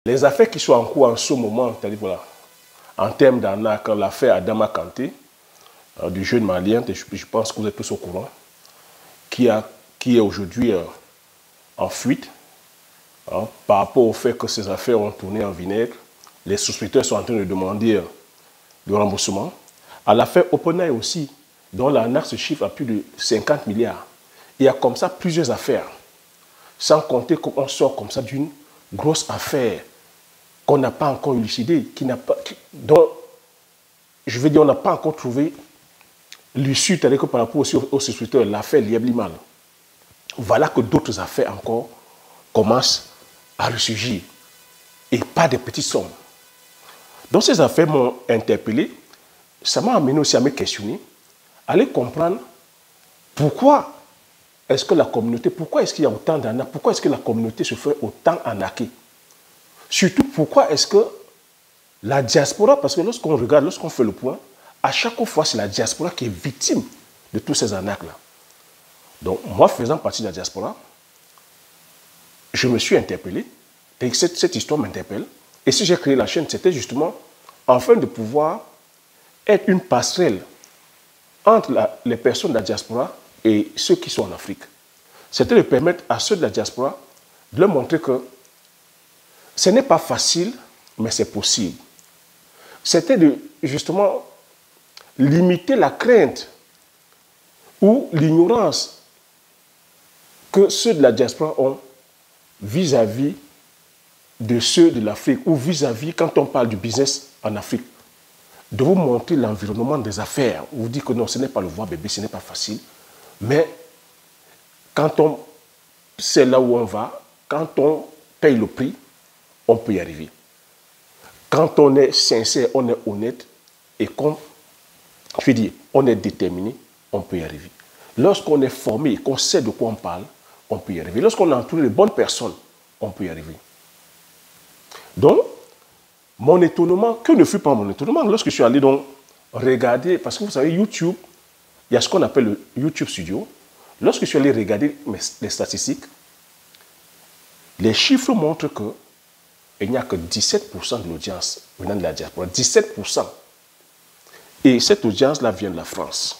Les affaires qui sont en cours en ce moment, c'est-à-dire voilà, en termes d'arnaque, l'affaire Adama Kanté, du jeune malien, je pense que vous êtes tous au courant, qui est aujourd'hui en fuite, hein, par rapport au fait que ces affaires ont tourné en vinaigre. Les souscripteurs sont en train de demander le remboursement. À l'affaire OpenAI aussi, dont l'arnaque se chiffre à plus de 50 milliards. Il y a comme ça plusieurs affaires, sans compter qu'on sort comme ça d'une grosse affaire qu'on n'a pas encore élucidée, dont, je veux dire, on n'a pas encore trouvé l'issue, c'est-à-dire que par rapport aussi aux souscripteurs, l'affaire Liablimal. Voilà que d'autres affaires encore commencent à ressurgir, et pas des petites sommes. Donc ces affaires m'ont interpellé, ça m'a amené aussi à me questionner, à aller comprendre pourquoi est-ce que la communauté, pourquoi est-ce qu'il y a autant d'arnaques, pourquoi est-ce que la communauté se fait autant arnaquer. Surtout, pourquoi est-ce que la diaspora, parce que lorsqu'on regarde, lorsqu'on fait le point, à chaque fois, c'est la diaspora qui est victime de tous ces arnaques-là. Donc, moi, faisant partie de la diaspora, je me suis interpellé, et cette histoire m'interpelle. Et si j'ai créé la chaîne, c'était justement afin de pouvoir être une passerelle entre les personnes de la diaspora et ceux qui sont en Afrique. C'était de permettre à ceux de la diaspora de leur montrer que ce n'est pas facile, mais c'est possible. C'était de, justement, limiter la crainte ou l'ignorance que ceux de la diaspora ont vis-à-vis de ceux de l'Afrique ou vis-à-vis, quand on parle du business en Afrique, de vous montrer l'environnement des affaires. Vous dites que non, ce n'est pas le voir bébé, ce n'est pas facile, mais quand on sait là où on va, quand on paye le prix, on peut y arriver. Quand on est sincère, on est honnête et qu'on, je veux dire, on est déterminé, on peut y arriver. Lorsqu'on est formé et qu'on sait de quoi on parle, on peut y arriver. Lorsqu'on a entouré les bonnes personnes, on peut y arriver. Donc, mon étonnement, que ne fut pas mon étonnement, lorsque je suis allé donc regarder, parce que vous savez, YouTube, il y a ce qu'on appelle le YouTube Studio. Lorsque je suis allé regarder les statistiques, les chiffres montrent qu'il n'y a que 17% de l'audience venant de la diaspora. 17%. Et cette audience-là vient de la France.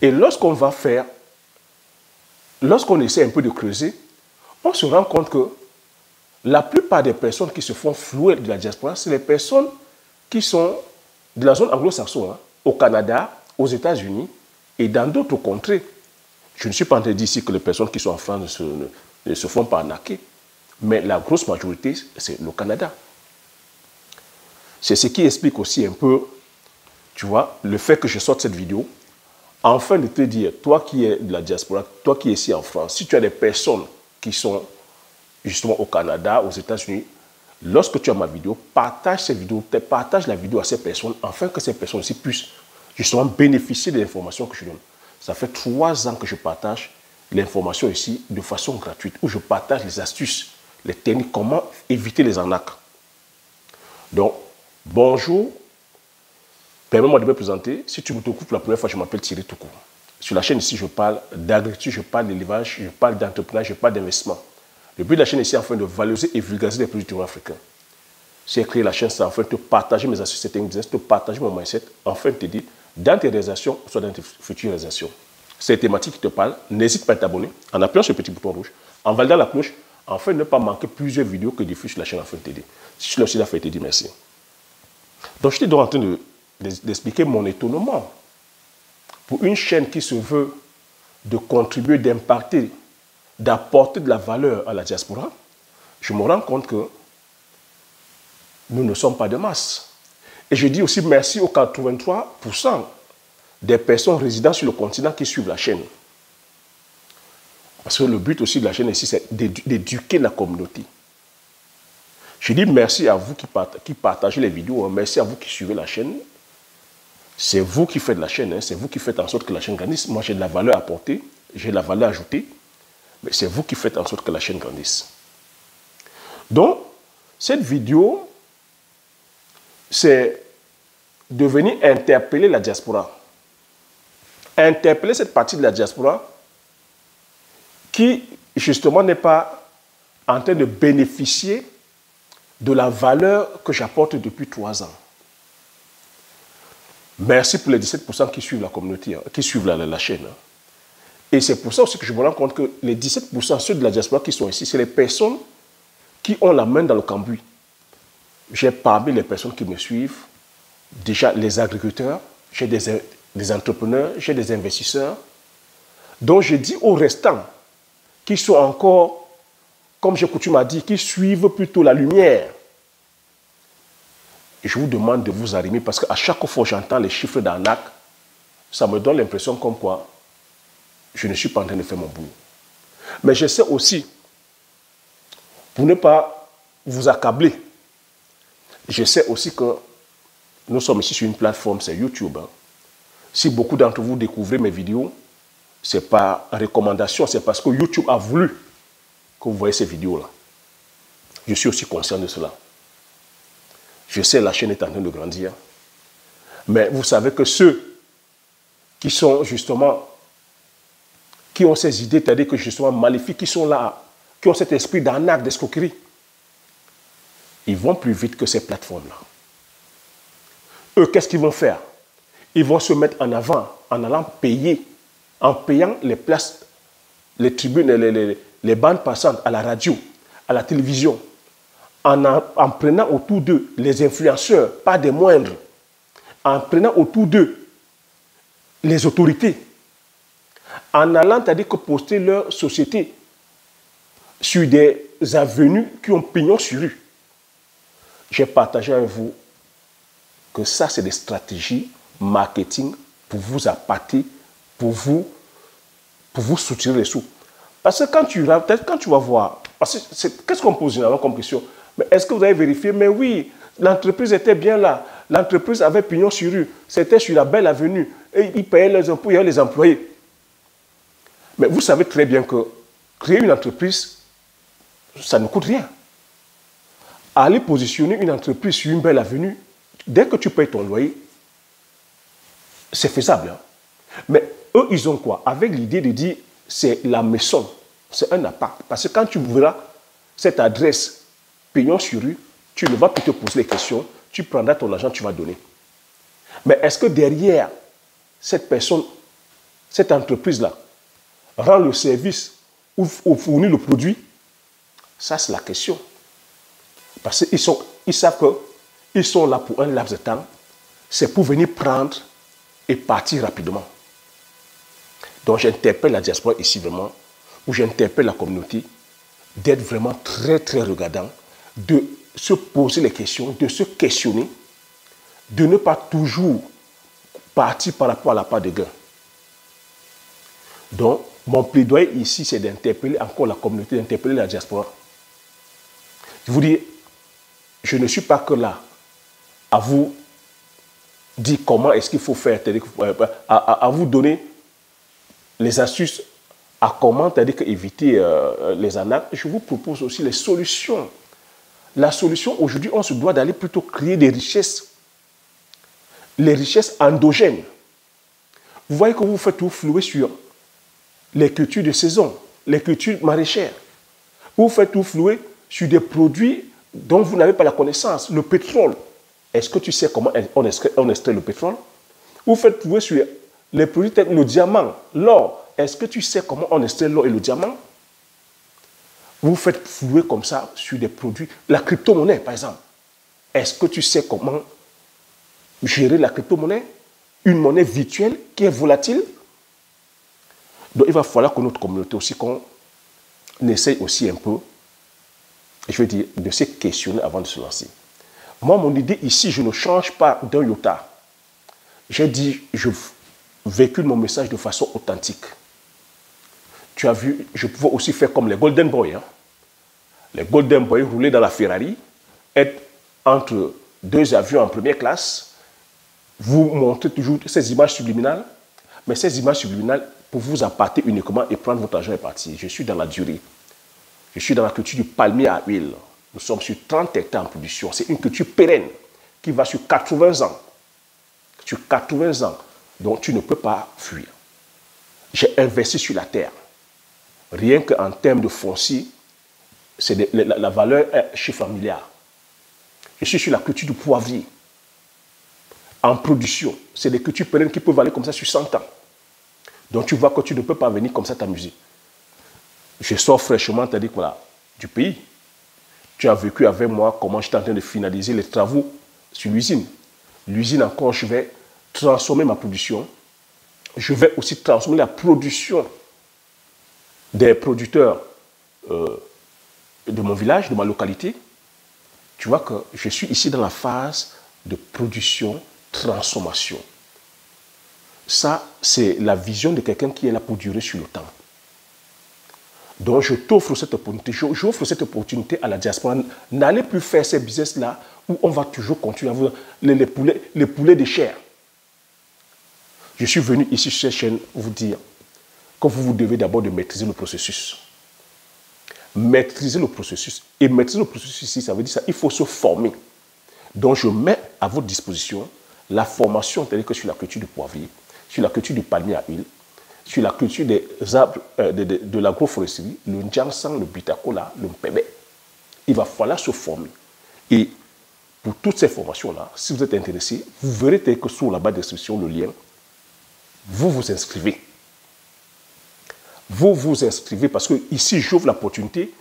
Et lorsqu'on va faire, lorsqu'on essaie un peu de creuser, on se rend compte que la plupart des personnes qui se font flouer de la diaspora, c'est les personnes qui sont de la zone anglo-saxonne, hein, au Canada, aux États-Unis et dans d'autres contrées. Je ne suis pas en train de dire ici que les personnes qui sont en France ne se font pas arnaquer, mais la grosse majorité, c'est le Canada. C'est ce qui explique aussi un peu, tu vois, le fait que je sorte cette vidéo, afin de te dire, toi qui es de la diaspora, toi qui es ici en France, si tu as des personnes qui sont justement au Canada, aux États-Unis, lorsque tu as ma vidéo, partage cette vidéo, partage la vidéo à ces personnes, afin que ces personnes aussi puissent justement bénéficier de l'information que je donne. Ça fait 3 ans que je partage l'information ici de façon gratuite, où je partage les astuces, les techniques, comment éviter les arnaques. Donc, bonjour, permets-moi de me présenter. Si tu me découvres la première fois, je m'appelle Thierry Toukou. Sur la chaîne ici, je parle d'agriculture, je parle d'élevage, je parle d'entrepreneuriat, je parle d'investissement. Le but de la chaîne ici est afin de valoriser et vulgariser les produits africains. J'ai créé la chaîne, c'est afin de te partager mes astuces, business, de partager mon mindset, afin de te dire, dans tes réalisations, soit dans tes futures réalisations. C'est les thématiques qui te parlent. N'hésite pas à t'abonner en appuyant sur le petit bouton rouge, en validant la cloche, afin de ne pas manquer plusieurs vidéos que je diffuse sur la chaîne afin de t'aider. Si tu l'as aussi fait, je te dis merci. Donc, je suis donc en train d'expliquer mon étonnement pour une chaîne qui se veut de contribuer, d'impacter, d'apporter de la valeur à la diaspora. Je me rends compte que nous ne sommes pas de masse. Et je dis aussi merci aux 83% des personnes résidant sur le continent qui suivent la chaîne. Parce que le but aussi de la chaîne ici, c'est d'éduquer la communauté. Je dis merci à vous qui partagez les vidéos, merci à vous qui suivez la chaîne. C'est vous qui faites la chaîne, c'est vous qui faites en sorte que la chaîne grandisse. Moi, j'ai de la valeur à apporter, j'ai de la valeur ajoutée, mais c'est vous qui faites en sorte que la chaîne grandisse. Donc, cette vidéo, c'est de venir interpeller la diaspora. Interpeller cette partie de la diaspora qui, justement, n'est pas en train de bénéficier de la valeur que j'apporte depuis 3 ans. Merci pour les 17% qui suivent la communauté, qui suivent la chaîne. Et c'est pour ça aussi que je me rends compte que les 17%, ceux de la diaspora qui sont ici, c'est les personnes qui ont la main dans le cambouis. J'ai parmi les personnes qui me suivent, déjà les agriculteurs, j'ai des entrepreneurs, j'ai des investisseurs. Donc je dis aux restants qui sont encore, comme j'ai coutume à dire, qui suivent plutôt la lumière. Et je vous demande de vous arrimer parce qu'à chaque fois que j'entends les chiffres d'arnaque, ça me donne l'impression comme quoi je ne suis pas en train de faire mon boulot. Mais je sais aussi, pour ne pas vous accabler, je sais aussi que nous sommes ici sur une plateforme, c'est YouTube. Si beaucoup d'entre vous découvrez mes vidéos, ce n'est pas recommandation, c'est parce que YouTube a voulu que vous voyez ces vidéos-là. Je suis aussi conscient de cela. Je sais que la chaîne est en train de grandir. Mais vous savez que ceux qui sont justement, qui ont ces idées, c'est-à-dire que justement maléfiques, qui sont là, qui ont cet esprit d'arnaque, d'escroquerie, ils vont plus vite que ces plateformes-là. Eux, qu'est-ce qu'ils vont faire? Ils vont se mettre en avant en allant payer, en payant les places, les tribunes, les bandes passantes à la radio, à la télévision, en prenant autour d'eux les influenceurs, pas des moindres, en prenant autour d'eux les autorités, en allant, c'est-à-dire que poster leur société sur des avenues qui ont pignon sur rue. J'ai partagé avec vous que ça, c'est des stratégies marketing pour vous appâter, pour vous soutirer les sous. Parce que quand tu vas voir, qu'est-ce qu'on pose généralement comme question? Mais est-ce que vous avez vérifié? Mais oui, l'entreprise était bien là. L'entreprise avait pignon sur rue. C'était sur la belle avenue. Et ils payaient les impôts, il y avait les employés. Mais vous savez très bien que créer une entreprise, ça ne coûte rien. Aller positionner une entreprise sur une belle avenue, dès que tu payes ton loyer, c'est faisable. Hein? Mais eux, ils ont quoi? Avec l'idée de dire, c'est la maison, c'est un appart. Parce que quand tu verras cette adresse pignon sur rue, tu ne vas plus te poser les questions, tu prendras ton argent, tu vas donner. Mais est-ce que derrière cette personne, cette entreprise-là, rend le service ou fournit le produit? Ça, c'est la question. Parce qu'ils savent qu'ils sont là pour un laps de temps. C'est pour venir prendre et partir rapidement. Donc, j'interpelle la diaspora ici vraiment, ou j'interpelle la communauté, d'être vraiment très, très regardant, de se poser les questions, de se questionner, de ne pas toujours partir par rapport à la part de gain. Donc, mon plaidoyer ici, c'est d'interpeller encore la communauté, d'interpeller la diaspora. Je vous dis, je ne suis pas que là à vous dire comment est-ce qu'il faut faire, à vous donner les astuces à comment éviter les arnaques. Je vous propose aussi les solutions. La solution, aujourd'hui, on se doit d'aller plutôt créer des richesses. Les richesses endogènes. Vous voyez que vous faites tout flouer sur les cultures de saison, les cultures maraîchères. Vous faites tout flouer sur des produits dont vous n'avez pas la connaissance. Le pétrole. Est-ce que tu sais comment on extrait le pétrole? Vous faites flouer sur les produits tels que le diamant, l'or. Est-ce que tu sais comment on extrait l'or et le diamant? Vous faites flouer comme ça sur des produits. La crypto-monnaie, par exemple. Est-ce que tu sais comment gérer la crypto-monnaie? Une monnaie virtuelle qui est volatile? Donc, il va falloir que notre communauté aussi, qu'on essaye aussi un peu, je veux dire, de se questionner avant de se lancer. Moi, mon idée ici, je ne change pas d'un iota. J'ai dit, je véhicule mon message de façon authentique. Tu as vu, je pouvais aussi faire comme les Golden Boys. Hein. Les Golden Boys roulaient dans la Ferrari, être entre deux avions en première classe, vous montrez toujours ces images subliminales, mais ces images subliminales, pour vous appâter uniquement et prendre votre argent et partir. Je suis dans la durée. Je suis dans la culture du palmier à huile. Nous sommes sur 30 hectares en production. C'est une culture pérenne qui va sur 80 ans. Sur 80 ans. Donc, tu ne peux pas fuir. J'ai investi sur la terre. Rien qu'en termes de foncier, la valeur est chiffre en milliards. Je suis sur la culture du poivrier. En production, c'est des cultures pérennes qui peuvent aller comme ça sur 100 ans. Donc tu vois que tu ne peux pas venir comme ça t'amuser. Je sors fraîchement, t'as dit voilà, du pays. Tu as vécu avec moi comment j'étais en train de finaliser les travaux sur l'usine. L'usine encore, je vais transformer ma production. Je vais aussi transformer la production des producteurs de mon village, de ma localité. Tu vois que je suis ici dans la phase de production, transformation. Ça, c'est la vision de quelqu'un qui est là pour durer sur le temps. Donc, je t'offre cette opportunité. J'offre cette opportunité à la diaspora. N'allez plus faire ces business-là où on va toujours continuer à voir les poulets de chair. Je suis venu ici sur cette chaîne vous dire que vous devez d'abord de maîtriser le processus. Maîtriser le processus. Et maîtriser le processus ici, ça veut dire ça, il faut se former. Donc, je mets à votre disposition la formation telle que sur la culture du poivrier, sur la culture du palmier à huile, sur la culture des arbres, de l'agroforesterie, le Njansan, le Bitakola, le Mpebe. Il va falloir se former. Et pour toutes ces formations-là, si vous êtes intéressé, vous verrez que sur la barre de description, le lien, vous vous inscrivez. Vous vous inscrivez parce que ici, j'ouvre l'opportunité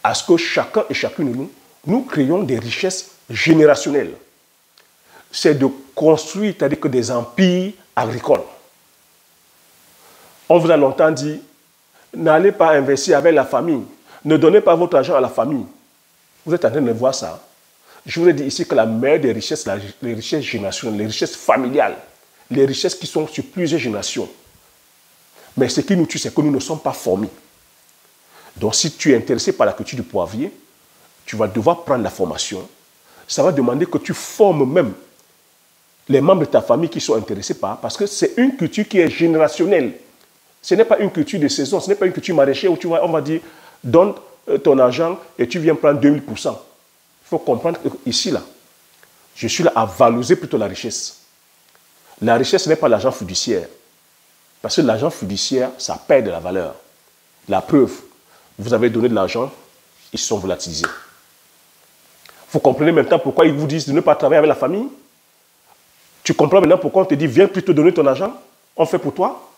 à ce que chacun et chacune de nous, nous créons des richesses générationnelles. C'est de construire, c'est-à-dire que des empires agricoles. On vous a longtemps dit, n'allez pas investir avec la famille. Ne donnez pas votre argent à la famille. Vous êtes en train de voir ça. Je vous ai dit ici que la meilleure des richesses, les richesses générationnelles, les richesses familiales, les richesses qui sont sur plusieurs générations. Mais ce qui nous tue, c'est que nous ne sommes pas formés. Donc si tu es intéressé par la culture du poivrier, tu vas devoir prendre la formation. Ça va demander que tu formes même les membres de ta famille qui sont intéressés par, parce que c'est une culture qui est générationnelle. Ce n'est pas une culture de saison, ce n'est pas une culture maraîchère où on va dire, donne ton argent et tu viens prendre 2000%. Il faut comprendre qu'ici, là, je suis là à valoriser plutôt la richesse. La richesse, ce n'est pas l'argent fiduciaire. Parce que l'argent fiduciaire, ça perd de la valeur. La preuve, vous avez donné de l'argent, ils sont volatilisés. Vous comprenez maintenant pourquoi ils vous disent de ne pas travailler avec la famille? Tu comprends maintenant pourquoi on te dit, viens plutôt donner ton argent, on fait pour toi?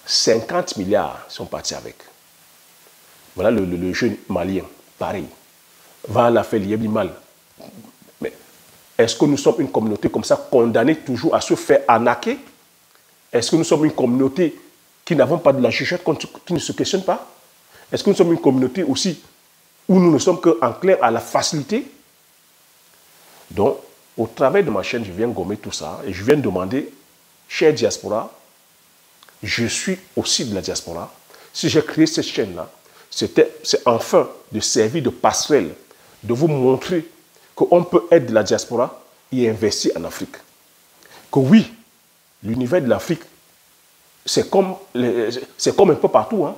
50 milliards sont partis avec. Voilà le jeune malien, pareil. Va à la faire mal. Mais est-ce que nous sommes une communauté comme ça, condamnée toujours à se faire arnaquer? Est-ce que nous sommes une communauté qui n'avons pas de la chuchote, qui ne se questionne pas? Est-ce que nous sommes une communauté aussi où nous ne sommes qu'enclins à la facilité? Donc, au travers de ma chaîne, je viens gommer tout ça et je viens demander, chère diaspora, je suis aussi de la diaspora. Si j'ai créé cette chaîne-là, c'est enfin de servir de passerelle, de vous montrer qu'on peut être de la diaspora et investir en Afrique. Que oui, l'univers de l'Afrique, c'est comme un peu partout, hein?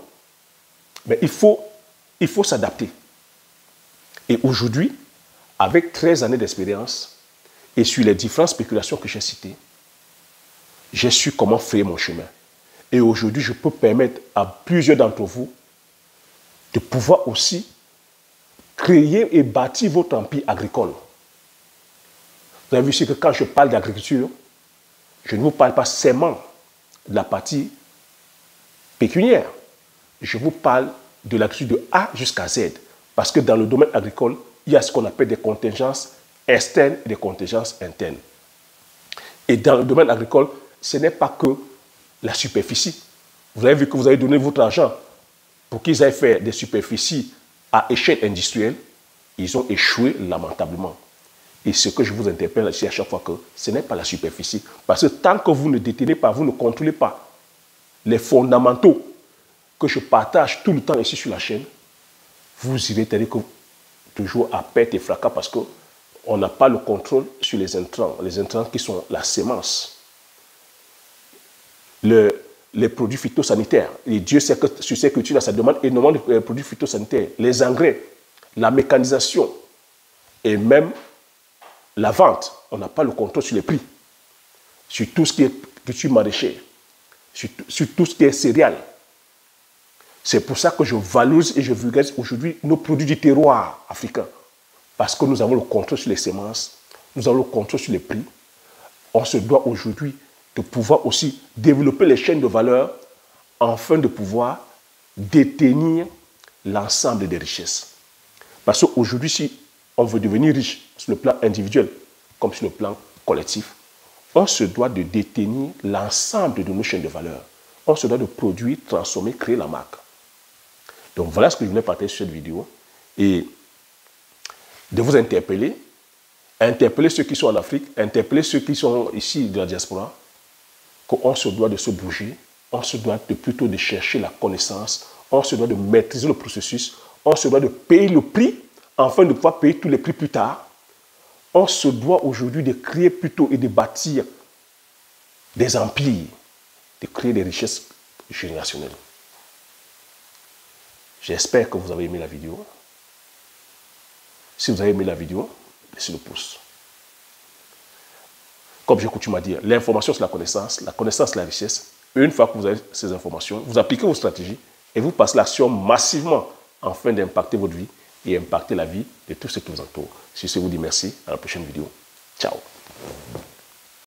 Mais il faut s'adapter. Et aujourd'hui, avec 13 années d'expérience et sur les différentes spéculations que j'ai citées, j'ai su comment faire mon chemin. Et aujourd'hui, je peux permettre à plusieurs d'entre vous de pouvoir aussi créer et bâtir votre empire agricole. Vous avez vu ici que quand je parle d'agriculture, je ne vous parle pas seulement de la partie pécuniaire. Je vous parle de l'agriculture de A jusqu'à Z. Parce que dans le domaine agricole, il y a ce qu'on appelle des contingences externes et des contingences internes. Et dans le domaine agricole, ce n'est pas que la superficie. Vous avez vu que vous avez donné votre argent pour qu'ils aillent faire des superficies à échelle industrielle. Ils ont échoué lamentablement. Et ce que je vous interpelle ici à chaque fois, que ce n'est pas la superficie. Parce que tant que vous ne détenez pas, vous ne contrôlez pas les fondamentaux que je partage tout le temps ici sur la chaîne, vous irez toujours à perte et fracas parce qu'on n'a pas le contrôle sur les intrants qui sont la sémence, les produits phytosanitaires. Et Dieu sait que sur ces cultures-là, ça demande énormément de produits phytosanitaires, les engrais, la mécanisation et même la vente. On n'a pas le contrôle sur les prix, sur tout ce qui est culture maraîchère, sur tout ce qui est céréales. C'est pour ça que je valorise et je vulgarise aujourd'hui nos produits du terroir africain. parce que nous avons le contrôle sur les semences, nous avons le contrôle sur les prix. On se doit aujourd'hui de pouvoir aussi développer les chaînes de valeur afin de pouvoir détenir l'ensemble des richesses. Parce qu'aujourd'hui, si on veut devenir riche sur le plan individuel comme sur le plan collectif, on se doit de détenir l'ensemble de nos chaînes de valeur. On se doit de produire, transformer, créer la marque. Donc voilà ce que je voulais partager sur cette vidéo. Et de vous interpeller ceux qui sont en Afrique, interpeller ceux qui sont ici de la diaspora, qu'on se doit de se bouger, on se doit de plutôt de chercher la connaissance, on se doit de maîtriser le processus, on se doit de payer le prix afin de pouvoir payer tous les prix plus tard. On se doit aujourd'hui de créer plutôt et de bâtir des empires, de créer des richesses générationnelles. J'espère que vous avez aimé la vidéo. Si vous avez aimé la vidéo, laissez le pouce. Comme j'ai coutume à dire, l'information c'est la connaissance c'est la richesse. Une fois que vous avez ces informations, vous appliquez vos stratégies et vous passez l'action massivement afin d'impacter votre vie et impacter la vie de tous ceux qui vous entourent. Sur ce, je vous dis merci. À la prochaine vidéo. Ciao.